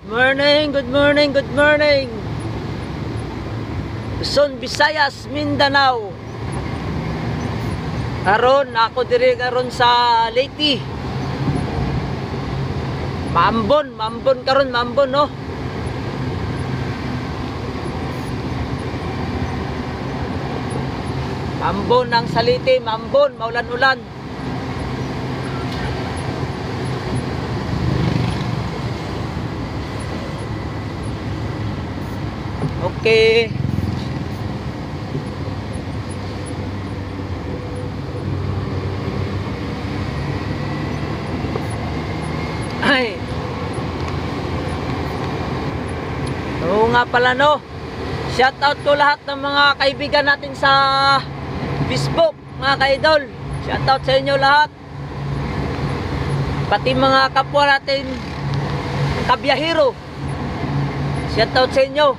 morning, good morning, good morning. Luzon, Visayas, Mindanao. Karon ako diri karon sa Leyte. Mambon karon, mambon no. Mambon ang Salite, mambon, maulan-ulan. Okay. Ay. Oo nga pala no. Shout out ko lahat ng mga kaibigan natin sa Facebook, mga ka-idol. Shout out sa inyo lahat. Pati mga kapwa natin kabiyahero. Shout out sa inyo.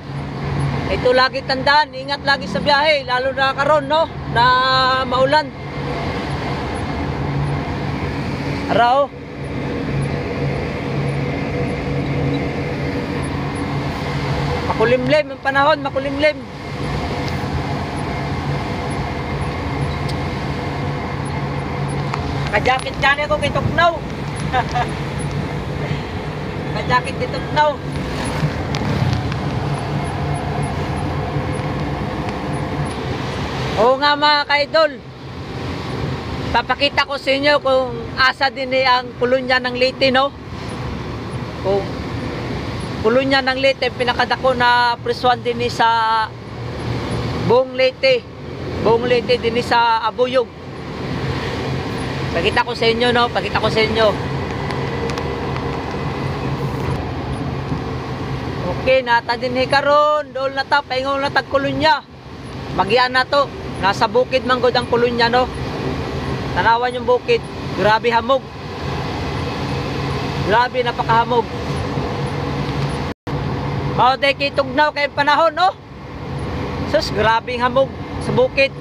Ito lagi tandaan, ingat lagi sa biyahe, lalo na karon no, na maulan. Araw. Makulimlim ang panahon, makulimlim. Kajakit gani ako kay Tuknaw. Kajakit kay Tuknaw. Oo nga mga ka-idol, papakita ko sa inyo kung asa din ang kolonya ng Leyte no. Kung kolonya ng Leyte, pinakadako na presuan din sa buong Leyte din sa Abuyog. Pakita ko sa inyo no, pakita ko sa inyo. Okay, nata din karon, dool na ta, paingon na tag kolonya. Magian na to. Nasa bukid man gud ang kolonya no. Tanawan yung bukid. Grabe hamog. Grabe napakahamog. Mao day kay tugnaw kay panahon no. Sus, grabe hamog sa bukid.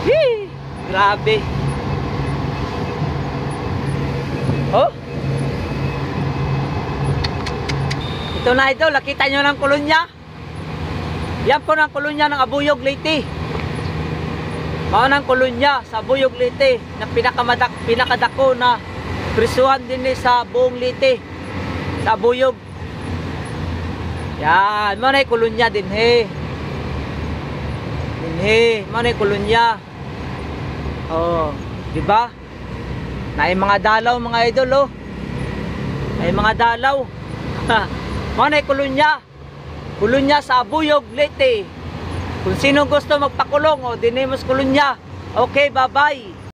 Hee, grabe. Oh. Ito na idol, nakita nyo ng kolonya. Yan po ng kolonya ng Abuyog, Leyte. Mao ng kolonya sa Abuyog, Leyte na pinakadako na prisuhan din sa buong Leyte, sa Abuyog. Yan, mao na kolonya din he. Mao na kolonya. Oh, di ba? Naay mga dalaw mga idol oh. Naay mga dalaw. Mao na kolonya. Kolonya sa Abuyog, Leyte. Kung sino gusto magpakulong o dinemos kolonya. Okay, bye-bye.